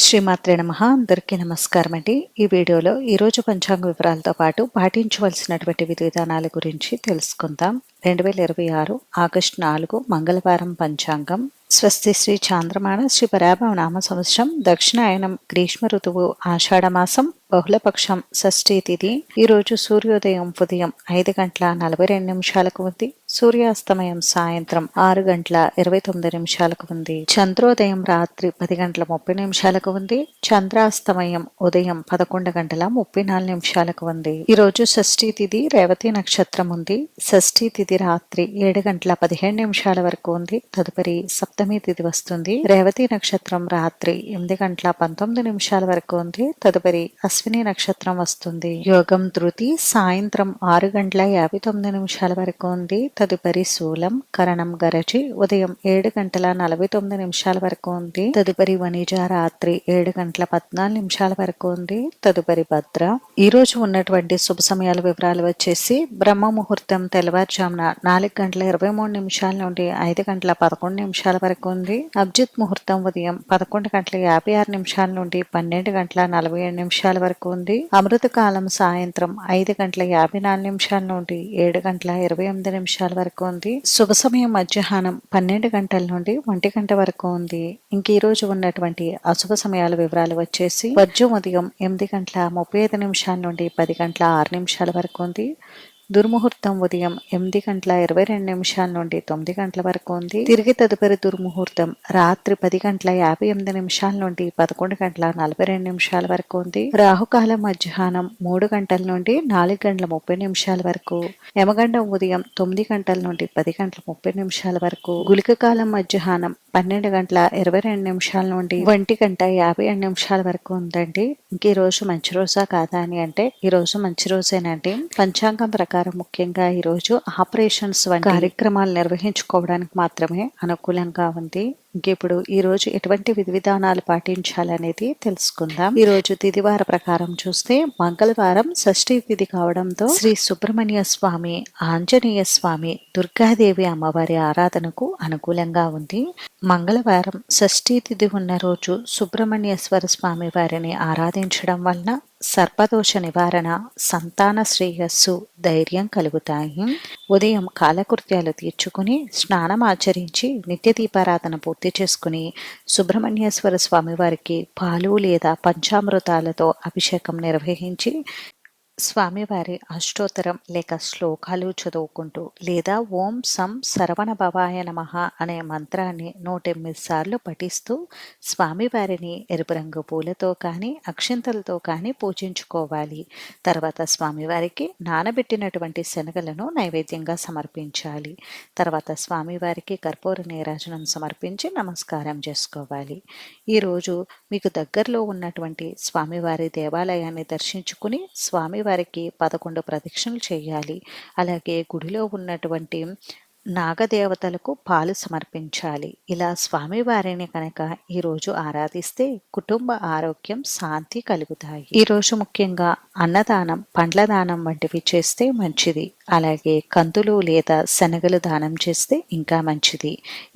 శ్రీమాత్రే నమః. అందరికీ నమస్కారం అండి. ఈ వీడియోలో ఈరోజు పంచాంగ వివరాలతో పాటు పాటించవలసినటువంటి విధి విధానాల గురించి తెలుసుకుందాం. 2026 ఆగస్టు 4 మంగళవారం పంచాంగం. స్వస్తి శ్రీ చాంద్రమాన శ్రీ పరాభవ నామ సంవత్సరం దక్షిణాయనం గ్రీష్మ ఋతువు ఆషాఢమాసం బహుళపక్షం షష్ఠీ తిథి. ఈరోజు సూర్యోదయం ఉదయం 5:42 ఉంది. సూర్యాస్తమయం సాయంత్రం 6:29 ఉంది. చంద్రోదయం రాత్రి 10:30 ఉంది. చంద్రాస్తమయం ఉదయం 11:34 ఉంది. ఈరోజు షష్ఠీ తిథి రేవతి నక్షత్రం ఉంది. షష్ఠీ తిథి రాత్రి 7:17 వరకు ఉంది. తదుపరి సప్తమి తిథి వస్తుంది. రేవతి నక్షత్రం రాత్రి 8:19 వరకు ఉంది. తదుపరి అశ్విని నక్షత్రం వస్తుంది. యోగం ధృతి సాయంత్రం 6:59 వరకు ఉంది. తదుపరి శూలం కరణం గరచి ఉదయం 7:49 వరకు ఉంది. తదుపరి వనిజ రాత్రి 7:14 వరకు ఉంది. తదుపరి భద్ర. ఈ రోజు ఉన్నటువంటి శుభ సమయాల వివరాలు వచ్చేసి బ్రహ్మ ముహూర్తం తెల్లవారుజామున 4:23 నుండి 5:11 వరకు ఉంది. అభిజిత్ ముహూర్తం ఉదయం 11:56 నుండి 12:47 వరకు ఉంది. అమృత కాలం సాయంత్రం 5:54 నుండి 7:28 వరకు ఉంది. శుభ సమయం మధ్యాహ్నం 12 గంటల నుండి 1 గంట వరకు ఉంది. ఇంక ఈ రోజు ఉన్నటువంటి అశుభ సమయాల వివరాలు వచ్చేసి వర్జం ఉదయం 8:35 నుండి 10:06 వరకు ఉంది. దుర్ముహూర్తం ఉదయం 8:22 నుండి 9 గంటల వరకు ఉంది. తిరిగి తదుపరి దుర్ముహూర్తం రాత్రి 10:58 నుండి 11:42 వరకు ఉంది. రాహుకాలం మధ్యాహ్నం 3 గంటల నుండి 4:30 వరకు. యమగండం ఉదయం 9 గంటల నుండి 10:30 వరకు. గుళిక కాలం మధ్యాహ్నం 12:22 నుండి 1:57 వరకు ఉందండి. ఇంక ఈ రోజు మంచి రోజా కాదా అని అంటే ఈ రోజు మంచి రోజేనండి. పంచాంగం ప్రకారం ముఖ్యంగా ఈ రోజు ఆపరేషన్స్ వంటి కార్యక్రమాలు నిర్వహించుకోవడానికి మాత్రమే అనుకూలంగా ఉంది. ఇప్పుడు ఈ రోజు ఎటువంటి విధి విధానాలు పాటించాలనేది తెలుసుకుందాం. ఈ రోజు తిథివార ప్రకారం చూస్తే మంగళవారం షష్ఠీ తిథి కావడంతో శ్రీ సుబ్రహ్మణ్య స్వామి, ఆంజనేయ స్వామి, దుర్గాదేవి అమ్మవారి ఆరాధనకు అనుకూలంగా ఉంది. మంగళవారం షష్ఠీ తిథి ఉన్న రోజు సుబ్రహ్మణ్యేశ్వర స్వామి వారిని ఆరాధించడం వలన సర్పదోష నివారణ, సంతాన శ్రేయస్సు, ధైర్యం కలుగుతాయి. ఉదయం కాలకృత్యాలు తీర్చుకుని స్నానం ఆచరించి నిత్య దీపారాధన పూర్తి చేసుకుని సుబ్రహ్మణ్యేశ్వర స్వామి వారికి పాలు లేదా పంచామృతాలతో అభిషేకం నిర్వహించి స్వామివారి అష్టోత్తరం లేక శ్లోకాలు చదువుకుంటూ లేదా ఓం సం శరవణ భవాయ నమః అనే మంత్రాన్ని 108 సార్లు పఠిస్తూ స్వామివారిని ఎరుపు రంగు పూలతో కానీ అక్షింతలతో కానీ పూజించుకోవాలి. తర్వాత స్వామివారికి నానబెట్టినటువంటి శనగలను నైవేద్యంగా సమర్పించాలి. తర్వాత స్వామివారికి కర్పూర నీరాజనం సమర్పించి నమస్కారం చేసుకోవాలి. ఈరోజు మీకు దగ్గరలో ఉన్నటువంటి స్వామివారి దేవాలయాన్ని దర్శించుకుని స్వామివారికి 11 ప్రదక్షిణలు చేయాలి. అలాగే గుడిలో ఉన్నటువంటి నాగదేవతలకు పాలు సమర్పించాలి. ఇలా స్వామివారిని కనుక ఈరోజు ఆరాధిస్తే కుటుంబ ఆరోగ్యం, శాంతి కలుగుతాయి. ఈరోజు ముఖ్యంగా అన్నదానం, పండ్ల దానం వంటివి చేస్తే మంచిది. అలాగే కందులు లేదా శనగలు దానం చేస్తే ఇంకా మంచిది.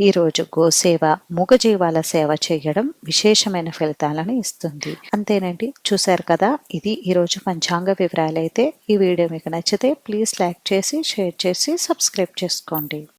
ఈరోజు గోసేవ, మూగజీవాల సేవ చేయడం విశేషమైన ఫలితాలను ఇస్తుంది. అంతేనండి, చూశారు కదా, ఇది ఈరోజు పంచాంగ వివరాలు. అయితే ఈ వీడియో మీకు నచ్చితే ప్లీజ్ లైక్ చేసి, షేర్ చేసి, సబ్స్క్రైబ్ చేసుకోండి.